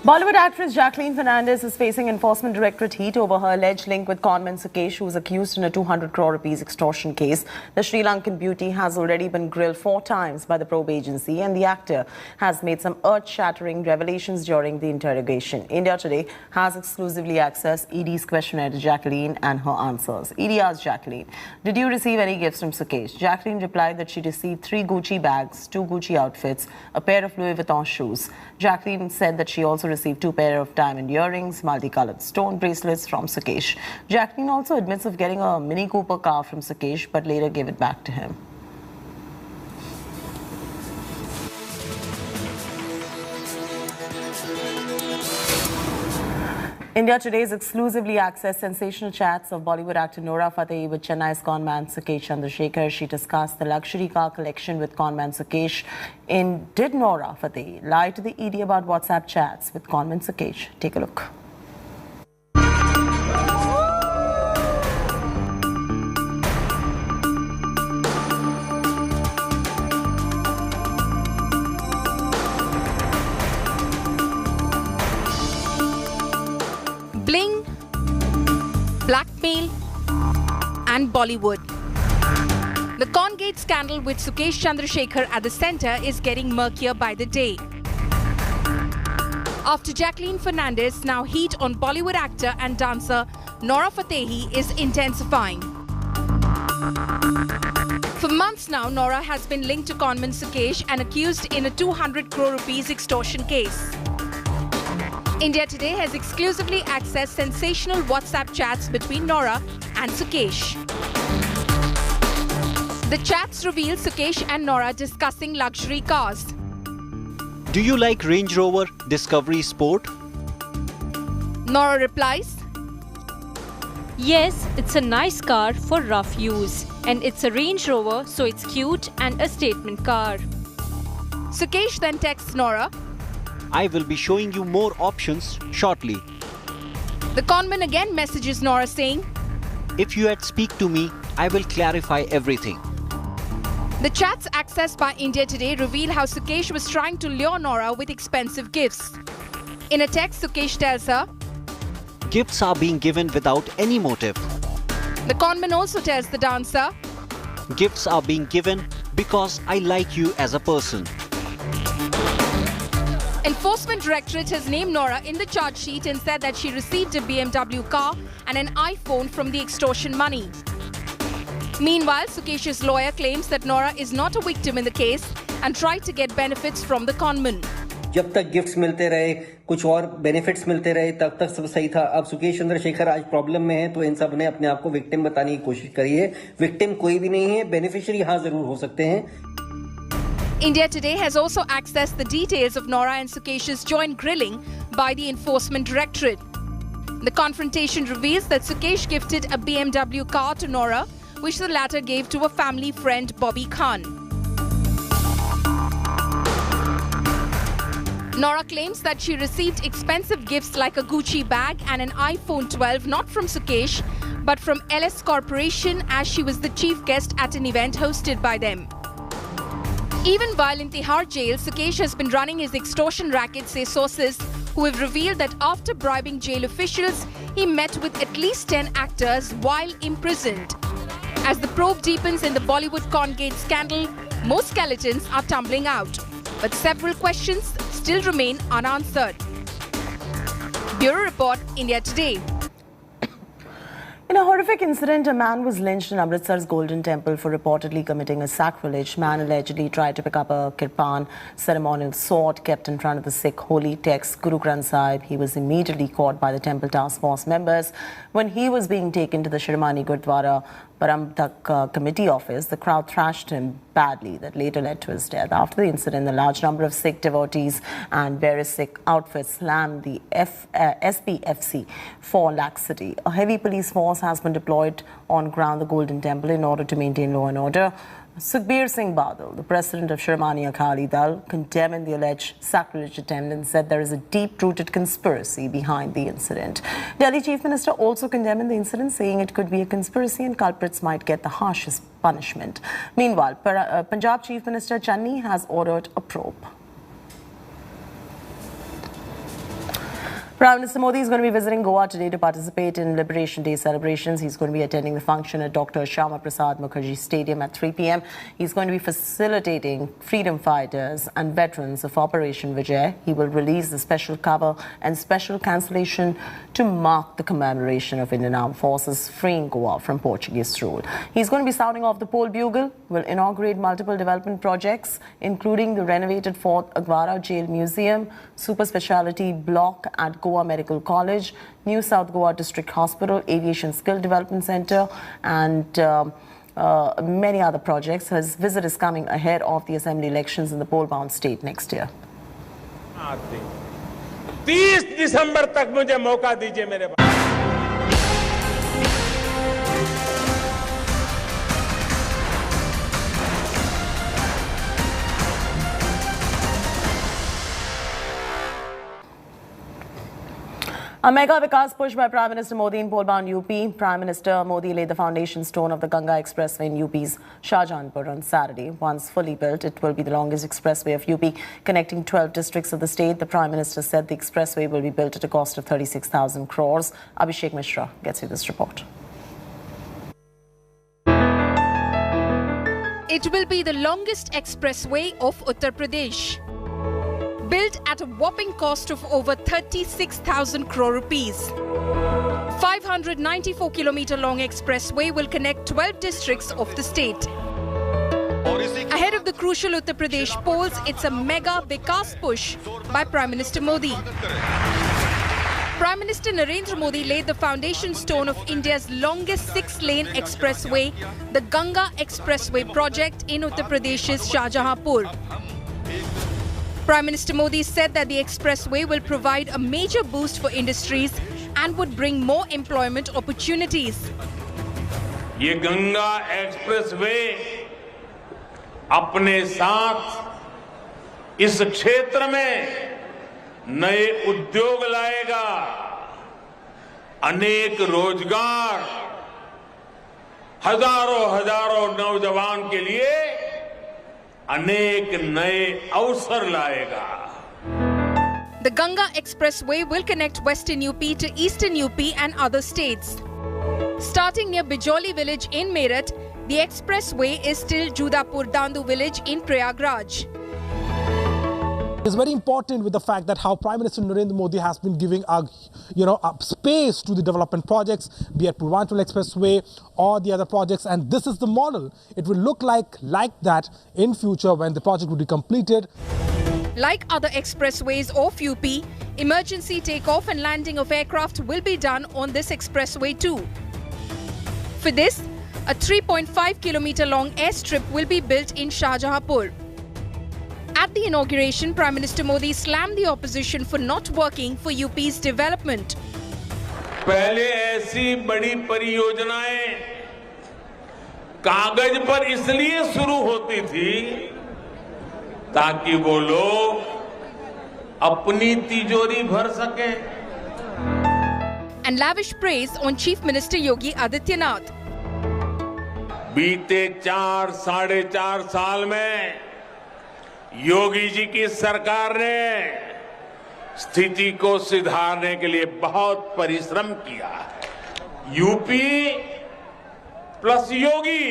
Bollywood actress Jacqueline Fernandez is facing enforcement directorate heat over her alleged link with conman Sukesh, who is accused in a 200 crore rupees extortion case. The Sri Lankan beauty has already been grilled 4 times by the probe agency, and the actor has made some earth-shattering revelations during the interrogation. India Today has exclusively accessed ED's questionnaire to Jacqueline and her answers. ED asked Jacqueline, "Did you receive any gifts from Sukesh?" Jacqueline replied that she received 3 Gucci bags, 2 Gucci outfits, a pair of Louis Vuitton shoes. Jacqueline said that she also received 2 pairs of diamond earrings, multicolored stone bracelets from Sukesh. Jacqueline also admits of getting a Mini Cooper car from Sukesh, but later gave it back to him. India Today's exclusively accessed sensational chats of Bollywood actor Nora Fatehi with Chennai's conman Sukesh Chandrasekhar. She discussed the luxury car collection with conman Sukesh. Did Nora Fatehi lie to the ED about WhatsApp chats with conman Sukesh? Take a look. Bling, blackmail and Bollywood. The Congate scandal with Sukesh Chandrasekhar at the centre is getting murkier by the day. After Jacqueline Fernandez, now heat on Bollywood actor and dancer Nora Fatehi is intensifying. For months now, Nora has been linked to conman Sukesh and accused in a 200 crore rupees extortion case. India Today has exclusively accessed sensational WhatsApp chats between Nora and Sukesh. The chats reveal Sukesh and Nora discussing luxury cars. Do you like Range Rover Discovery Sport? Nora replies, "Yes, it's a nice car for rough use. And it's a Range Rover, so it's cute and a statement car." Sukesh then texts Nora, "I will be showing you more options shortly." The conman again messages Nora saying, "If you had speak to me, I will clarify everything." The chats accessed by India Today reveal how Sukesh was trying to lure Nora with expensive gifts. In a text, Sukesh tells her, "Gifts are being given without any motive." The conman also tells the dancer, "Gifts are being given because I like you as a person." Enforcement Directorate has named Nora in the charge sheet and said that she received a BMW car and an iPhone from the extortion money. Meanwhile, Sukesh's lawyer claims that Nora is not a victim in the case and tried to get benefits from the conman. जब तक gifts मिलते रहे, कुछ और benefits मिलते रहे, तब तक सब सही था। अब सुकेश चंद्रशेखर आज प्रॉब्लम में है, तो इन सब ने अपने आप को विक्टिम बताने की कोशिश करी है। विक्टिम कोई भी नहीं है, बेनिफिशियरी हाँ जरूर हो सकते हैं। India Today has also accessed the details of Nora and Sukesh's joint grilling by the Enforcement Directorate. The confrontation reveals that Sukesh gifted a BMW car to Nora, which the latter gave to a family friend, Bobby Khan. Nora claims that she received expensive gifts like a Gucci bag and an iPhone 12 not from Sukesh, but from LS Corporation, as she was the chief guest at an event hosted by them. Even while in Tihar jail, Sukesh has been running his extortion racket, say sources, who have revealed that after bribing jail officials, he met with at least 10 actors while imprisoned. As the probe deepens in the Bollywood Congate scandal, more skeletons are tumbling out, but several questions still remain unanswered. Bureau Report, India Today. In a horrific incident, a man was lynched in Amritsar's Golden Temple for reportedly committing a sacrilege. Man allegedly tried to pick up a kirpan, ceremonial sword kept in front of the Sikh holy text, Guru Granth Sahib. He was immediately caught by the temple task force members. When he was being taken to the Shirmani Gurdwara Paramtak committee office, the crowd thrashed him badly. That later led to his death. After the incident, a large number of Sikh devotees and various Sikh outfits slammed the SPFC for laxity. A heavy police force has been deployed on ground the Golden Temple in order to maintain law and order. Sukhbir Singh Badal, the president of Shirmani Akali Dal, condemned the alleged sacrilege attempt and said there is a deep-rooted conspiracy behind the incident. Delhi Chief Minister also condemned the incident, saying it could be a conspiracy and culprits might get the harshest punishment. Meanwhile, Punjab Chief Minister Channi has ordered a probe. Prime Minister Modi is going to be visiting Goa today to participate in Liberation Day celebrations. He's going to be attending the function at Dr. Shyama Prasad Mukherjee Stadium at 3 p.m. He's going to be facilitating freedom fighters and veterans of Operation Vijay. He will release the special cover and special cancellation to mark the commemoration of Indian Armed Forces freeing Goa from Portuguese rule. He's going to be sounding off the poll bugle, will inaugurate multiple development projects, including the renovated Fort Aguara Jail Museum, super speciality block at Goa Medical College, New South Goa District Hospital, Aviation Skill Development Center, and many other projects. His visit is coming ahead of the assembly elections in the poll-bound state next year. 30 दिसंबर तक मुझे मौका दीजिए मेरे पास। A mega Vikas push by Prime Minister Modi in poll-bound UP. Prime Minister Modi laid the foundation stone of the Ganga Expressway in UP's Shahjahanpur on Saturday. Once fully built, it will be the longest expressway of UP, connecting 12 districts of the state. The Prime Minister said the expressway will be built at a cost of 36,000 crores. Abhishek Mishra gets you this report. It will be the longest expressway of Uttar Pradesh. Built at a whopping cost of over 36,000 crore rupees. 594-kilometer long expressway will connect 12 districts of the state. Ahead of the crucial Uttar Pradesh polls, it's a mega Vikas push by Prime Minister Modi. Prime Minister Narendra Modi laid the foundation stone of India's longest 6-lane expressway, the Ganga Expressway project in Uttar Pradesh's Shahjahanpur. Prime Minister Modi said that the expressway will provide a major boost for industries and would bring more employment opportunities. ये Ganga expressway अपने साथ इस क्षेत्र में नए उद्योग लाएगा, अनेक रोजगार, हजारों नौजवान के लिए अनेक नए अवसर लाएगा. The Ganga Expressway will connect Western UP to Eastern UP and other states. Starting near Bijoli village in Meerut, the expressway is till Judapur Dandu village in Prayagraj. It's very important with the fact that how Prime Minister Narendra Modi has been giving a space to the development projects, be it Purvanchal Expressway or the other projects, and this is the model. It will look like that in future when the project will be completed. Like other expressways of UP, emergency takeoff and landing of aircraft will be done on this expressway too. For this, a 3.5-kilometer long airstrip will be built in Shahjahanpur. At the inauguration, Prime Minister Modi slammed the opposition for not working for UP's development. पहले ऐसी बड़ी परियोजनाएं कागज पर इसलिए शुरू होती थी ताकि वो लोग अपनी तिजोरी भर सकें. And lavish praise on Chief Minister Yogi Adityanath. बीते 4-4.5 साल में योगी जी की सरकार ने स्थिति को सुधारने के लिए बहुत परिश्रम किया. यूपी प्लस योगी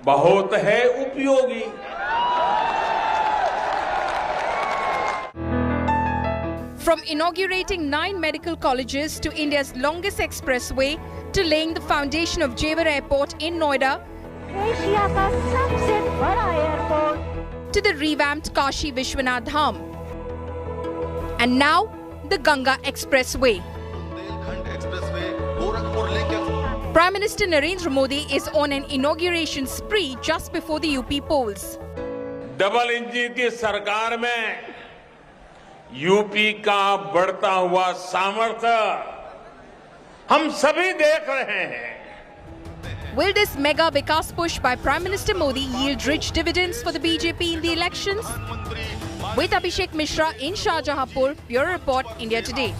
बहुत है उपयोगी. From inaugurating 9 medical colleges to India's longest expressway to laying the foundation of Jewar Airport in Noida, to the revamped Kashi Vishwanath Dham. And now, the Ganga Expressway. Prime Minister Narendra Modi is on an inauguration spree just before the UP polls. Double engine की सरकार में UP का बढ़ता हुआ सामर्थ्य हम सभी देख रहे हैं. Will this mega Vikas push by Prime Minister Modi yield rich dividends for the BJP in the elections? With Abhishek Mishra in Shahjahanpur, Bureau Report, India Today.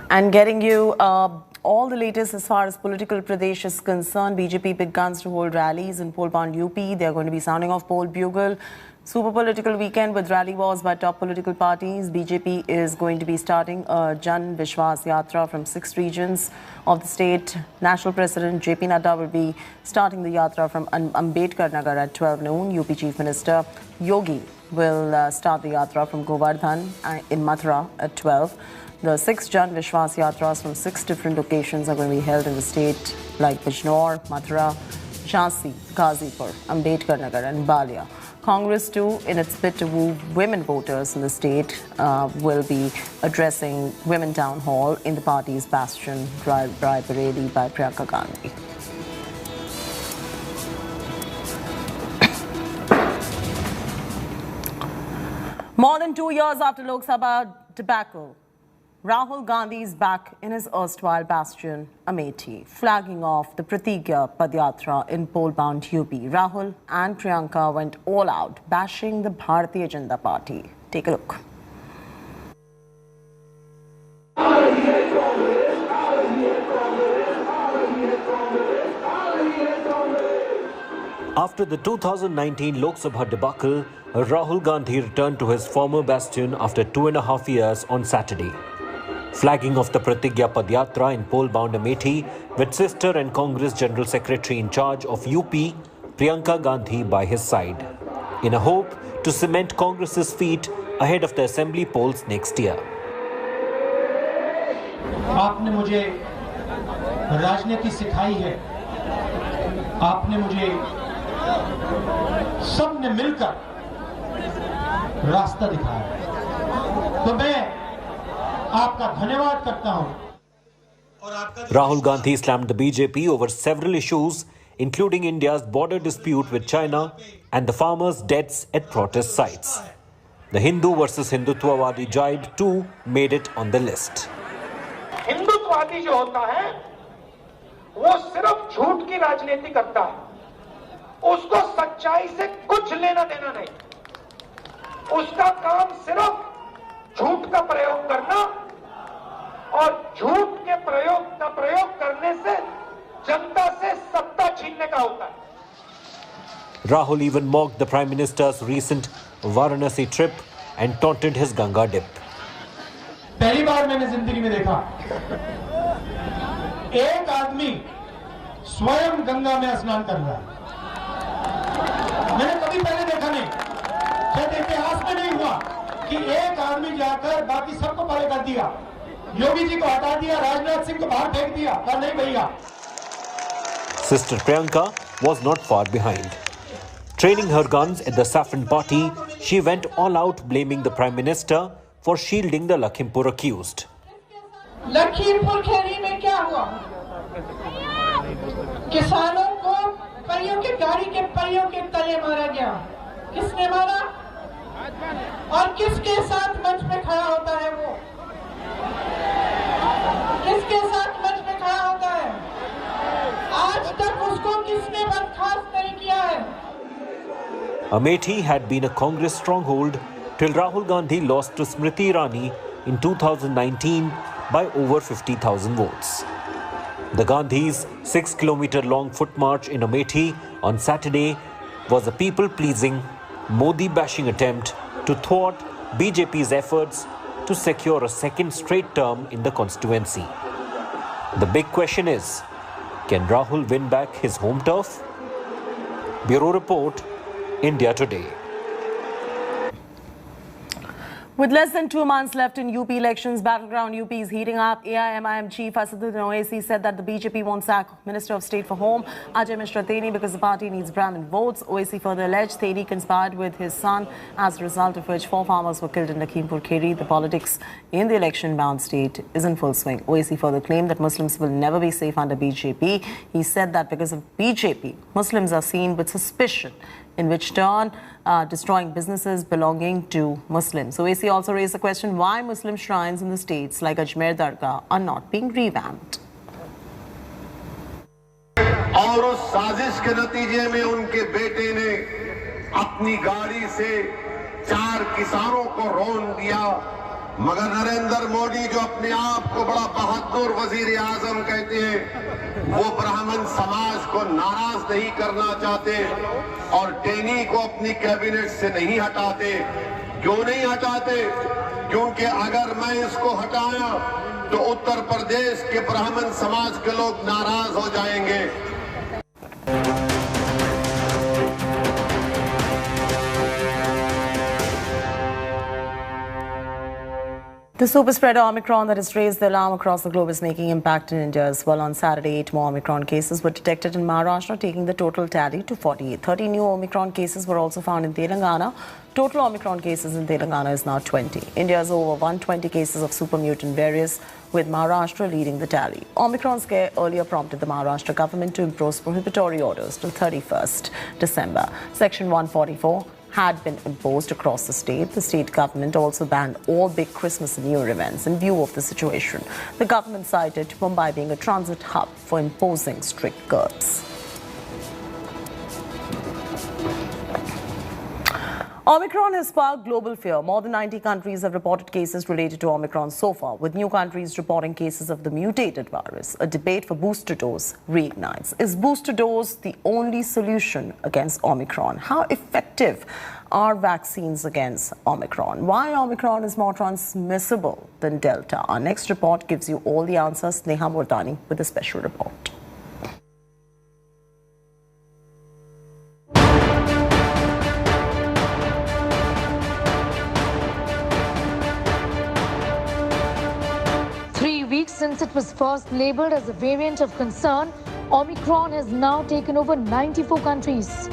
And getting you all the latest as far as political Pradesh is concerned. BJP big guns to hold rallies in poll-bound UP. They are going to be sounding off poll bugle. Super political weekend with rally wars by top political parties. BJP is going to be starting a Jan Vishwas Yatra from 6 regions of the state. National President JP Nadda will be starting the yatra from Ambedkar Nagar at 12 noon. UP Chief Minister Yogi will start the yatra from Govardhan in Mathura at 12. The 6 Jan Vishwas Yatras from 6 different locations are going to be held in the state like Bijnor, Mathura, Jhansi, Ghazipur, Ambedkar Nagar and Balia. Congress too, in its bid to woo women voters in the state, will be addressing Women Town Hall in the party's bastion, Rai Bareli by Priyanka Gandhi. More than 2 years after Lok Sabha debacle, Rahul Gandhi is back in his erstwhile bastion, Amethi, flagging off the Pratigya Padyatra in poll-bound UP. Rahul and Priyanka went all out, bashing the Bharatiya Janata Party. Take a look. After the 2019 Lok Sabha debacle, Rahul Gandhi returned to his former bastion after 2.5 years on Saturday. Flagging off the Pratigya Padyatra in poll-bound Amethi with sister and Congress General Secretary in charge of UP, Priyanka Gandhi by his side, in a hope to cement Congress's feet ahead of the assembly polls next year. आपने मुझे राजनीति सिखाई है, आपने मुझे सबने मिलकर रास्ता दिखाया, तो मैं आपका धन्यवाद करता हूं। Rahul Gandhi slammed the BJP over several issues, including India's border dispute with China and the farmers' deaths at protest sites. The Hindu versus Hindutwawadi jibe too made it on the list. हिंदुत्ववादी जो होता है वो सिर्फ झूठ की राजनीति करता है, उसको सच्चाई से कुछ लेना देना नहीं, उसका काम सिर्फ झूठ का प्रयोग करना और झूठ के प्रयोग करने से जनता से सत्ता छीनने का होता है। Rahul even mocked the Prime Minister's recent Varanasi trip and taunted his Ganga dip. पहली बार मैंने जिंदगी में देखा एक आदमी स्वयं गंगा में स्नान कर रहा है। मैंने कभी पहले देखा नहीं, शायद इतिहास में नहीं हुआ कि एक आदमी जाकर बाकी सबको परे कर दिया, योगी जी को हटा दिया, राजनाथ सिंह को बाहर फेंक दिया, पर नहीं भैया। Sister Priyanka was not far behind. Training her guns at the Saffron party, she went all out blaming the Prime Minister for shielding the Lakhimpur accused. Lakhimpur Kheri में क्या हुआ? किसानों को परियों के गाड़ी के परियों के तले मारा गया। किसने मारा? और किसके साथ मंच पे खड़ा होता है वो? किसके साथ मंच पे खड़ा होता है? आज तक उसको किसने बर्खास्त नहीं किया है? Amethi had been a Congress stronghold till Rahul Gandhi lost to Smriti Irani in 2019 by over 50,000 votes. The Gandhis' 6-kilometer-long foot march in Amethi on Saturday was a people-pleasing, Modi-bashing attempt to thwart BJP's efforts to secure a second straight term in the constituency. The big question is, can Rahul win back his home turf? Bureau Report, India Today. With less than 2 months left in UP elections, battleground UP is heating up. AIMIM Chief Asaduddin Owaisi said that the BJP won't sack Minister of State for Home, Ajay Mishra Teni, because the party needs Brahmin votes. Owaisi further alleged Teni conspired with his son, as a result of which 4 farmers were killed in Lakhimpur Kheri. The politics in the election-bound state is in full swing. Owaisi further claimed that Muslims will never be safe under BJP. He said that because of BJP, Muslims are seen with suspicion, in which turn destroying businesses belonging to Muslims. So Owaisi also raised the question why Muslim shrines in the states like Ajmer Dargah are not being revamped. और उस साजिश के नतीजे में उनके बेटे ने अपनी गाड़ी से 4 किसानों को रौंद दिया, मगर नरेंद्र मोदी जो अपने आप को बड़ा बहादुर वजीर आजम कहते हैं, वो ब्राह्मण समाज को नाराज नहीं करना चाहते और टेनी को अपनी कैबिनेट से नहीं हटाते। क्यों नहीं हटाते? क्योंकि अगर मैं इसको हटाया तो उत्तर प्रदेश के ब्राह्मण समाज के लोग नाराज हो जाएंगे। The super spreader Omicron that has raised the alarm across the globe is making impact in India as well. On Saturday, 8 more Omicron cases were detected in Maharashtra, taking the total tally to 48. 30 new Omicron cases were also found in Telangana. Total Omicron cases in Telangana is now 20. India has over 120 cases of super mutant variants, with Maharashtra leading the tally. Omicron scare earlier prompted the Maharashtra government to impose prohibitory orders till 31st December. Section 144 had been imposed across the state. The state government also banned all big Christmas and New Year events in view of the situation. The government cited Mumbai being a transit hub for imposing strict curbs. Omicron has sparked global fear. More than 90 countries have reported cases related to Omicron so far, with new countries reporting cases of the mutated virus. A debate for booster dose reignites. Is booster dose the only solution against Omicron? How effective are vaccines against Omicron? Why Omicron is more transmissible than Delta? Our next report gives you all the answers. Neha Murdani with a special report. Since it was first labelled as a variant of concern, Omicron has now taken over 94 countries.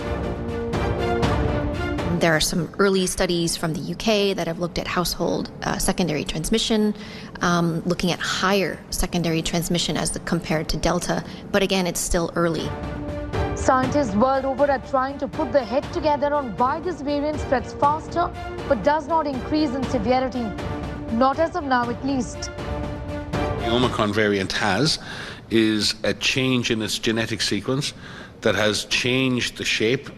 There are some early studies from the UK that have looked at household secondary transmission, looking at higher secondary transmission as compared to Delta, but again, it's still early. Scientists world over are trying to put their head together on why this variant spreads faster but does not increase in severity. Not as of now, at least. The Omicron variant is a change in its genetic sequence that has changed the shape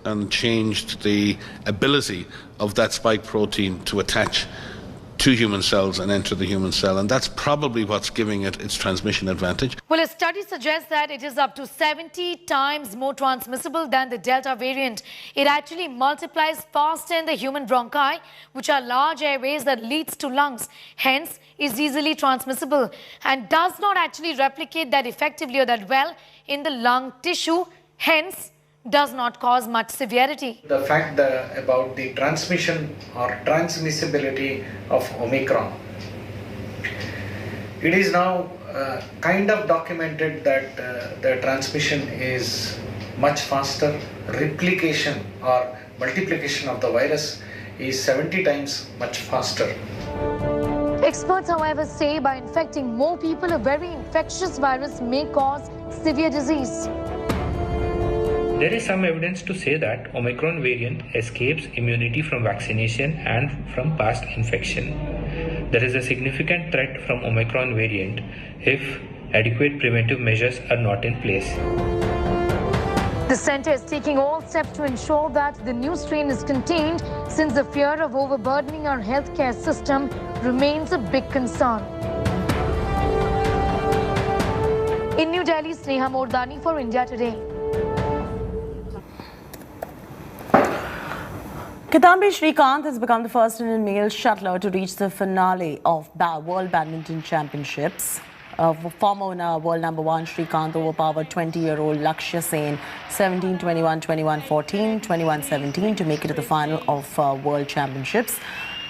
and changed the ability of that spike protein to attach to human cells and enter the human cell, and that's probably what's giving it its transmission advantage. Well, a study suggests that it is up to 70 times more transmissible than the Delta variant. It actually multiplies faster in the human bronchi, which are large airways that leads to lungs, hence is easily transmissible, and does not actually replicate that effectively or that well in the lung tissue, hence does not cause much severity. The fact about the transmission or transmissibility of Omicron, it is now kind of documented that the transmission is much faster. Replication or multiplication of the virus is 70 times much faster. Experts, however, say by infecting more people, a very infectious virus may cause severe disease. There is some evidence to say that Omicron variant escapes immunity from vaccination and from past infection. There is a significant threat from Omicron variant if adequate preventive measures are not in place. The centre is taking all steps to ensure that the new strain is contained, since the fear of overburdening our healthcare system remains a big concern. In New Delhi, Sneha Mordani for India Today. Kitambi Srikanth has become the first Indian male shuttler to reach the finale of World Badminton Championships. Former world number one Srikanth overpowered 20-year-old Lakshya Sen 17-21, 21-14, 21-17 to make it to the final of World Championships.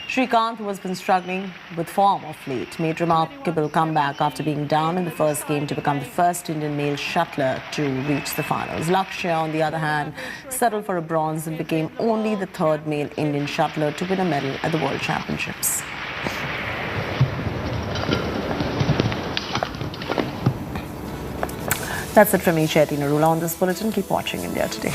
Srikanth, who has been struggling with form of late, made remarkable comeback after being down in the first game to become the first Indian male shuttler to reach the finals. Lakshya, on the other hand, settled for a bronze and became only the third male Indian shuttler to win a medal at the World Championships. That's it from me, Chaiti Narula, on this bulletin. Keep watching India Today.